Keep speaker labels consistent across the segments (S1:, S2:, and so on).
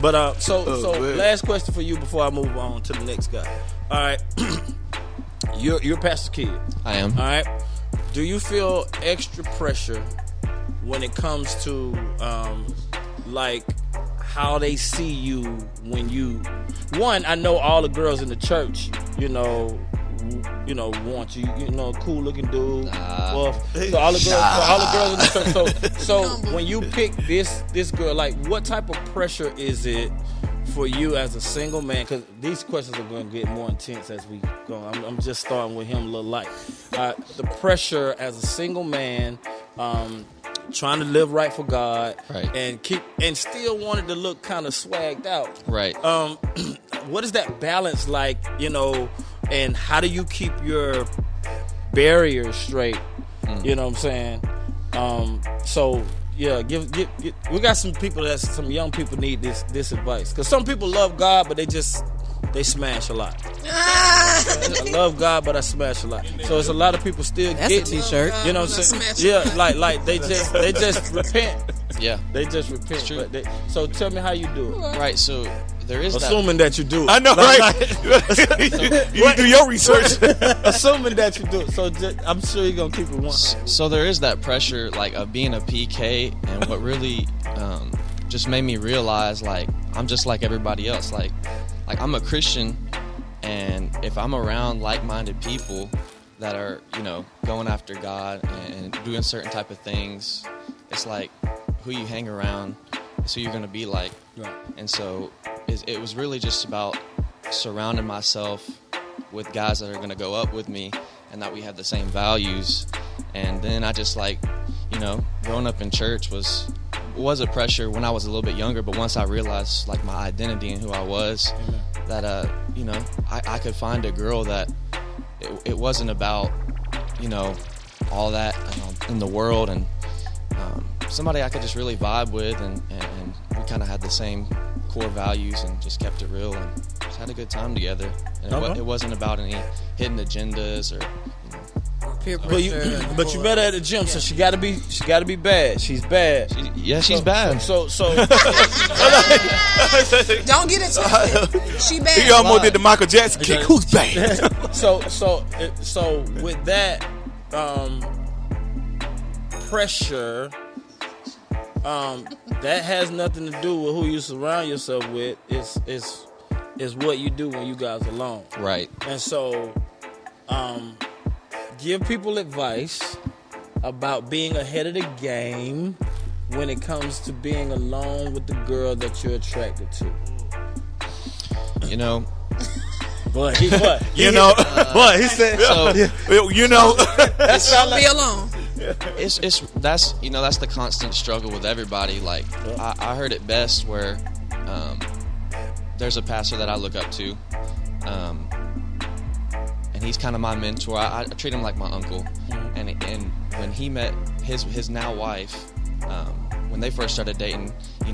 S1: But so last question for you before I move on to the next guy. All right, you're Pastor Keitt.
S2: I am.
S1: All right. Do you feel extra pressure when it comes to like how they see you when you? One, I know all the girls in the church, want you, cool looking dude. Well, so all the girls in the church. So when you pick this girl, like, what type of pressure is it for you as a single man? Because these questions are going to get more intense as we go. I'm just starting with him a little light. The pressure as a single man, trying to live right for God,
S2: right,
S1: and still wanted to look kind of swagged out,
S2: right.
S1: What is that balance like, and how do you keep your barriers straight? You know what I'm saying? So yeah, we got some young people need this advice, because some people love God, but they smash a lot. I love God, but I smash a lot. So it's a lot of people still
S3: That's
S1: get
S3: a t-shirt.
S1: You know what I'm saying? Yeah, like they just repent.
S2: Yeah,
S1: they just repent. True. So tell me how you do it.
S2: Right. So there is
S1: assuming that you do it.
S4: I know, right? You do your research.
S1: Assuming that you do it. So I'm sure you're gonna keep it 100.
S2: So there is that pressure, like, of being a PK, and what really just made me realize, like, I'm just like everybody else. Like I'm a Christian, and if I'm around like-minded people that are, going after God and doing certain type of things, it's like who you hang around is who you're going to be like.
S1: Right.
S2: And so it was really just about surrounding myself with guys that are going to go up with me and that we have the same values. And then I just, growing up in church was a pressure when I was a little bit younger, but once I realized, like, my identity and who I was, that I could find a girl that it wasn't about all that in the world, and somebody I could just really vibe with, and we kind of had the same core values and just kept it real and just had a good time together. And it wasn't about any hidden agendas or
S3: peer pressure.
S1: But you met her at the gym, so she gotta be bad. She's bad.
S2: She's bad.
S1: So
S3: don't get it twisted. She bad.
S4: He almost did the Michael Jackson kick. Who's bad?
S1: So with that pressure, that has nothing to do with who you surround yourself with. It's what you do when you guys are alone.
S2: Right.
S1: And so, give people advice about being ahead of the game when it comes to being alone with the girl that you're attracted to.
S3: What?
S1: He said.
S3: That's don't be alone.
S2: That's the constant struggle with everybody. Like, I heard it best where there's a pastor that I look up to, and he's kind of my mentor. I treat him like my uncle. And when he met his now wife, when they first started dating, he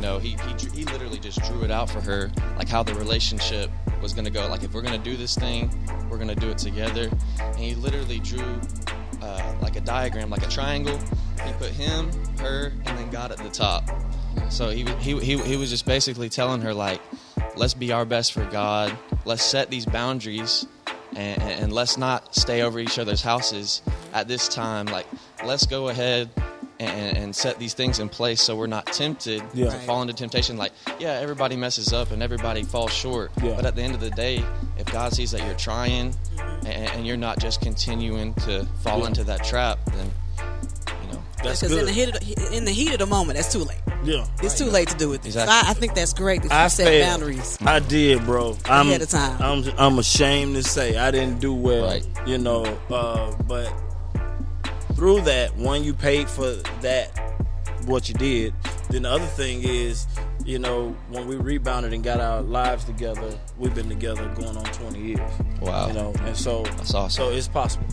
S2: literally just drew it out for her, like how the relationship was gonna go. Like, if we're gonna do this thing, we're gonna do it together. And he literally drew like a diagram, like a triangle. He put him, her, and then God at the top. So he was just basically telling her, like, let's be our best for God. Let's set these boundaries, and let's not stay over each other's houses at this time. Like, let's go ahead and set these things in place so we're not tempted to fall into temptation. Like, everybody messes up and everybody falls short. Yeah. But at the end of the day, if God sees that you're trying and you're not just continuing to fall into that trap, then
S1: that's
S3: because
S1: good.
S3: in the heat of the moment, that's too late.
S1: Yeah,
S3: it's too late to do it.
S2: Exactly.
S3: So I think that's great that you set boundaries.
S1: I did, bro.
S3: Ahead of time.
S1: I'm ashamed to say I didn't do well.
S2: Right.
S1: But through that, one, you paid for that, what you did. Then the other thing is, when we rebounded and got our lives together, we've been together going on 20 years.
S2: Wow.
S1: And so
S2: that's awesome.
S1: So it's possible.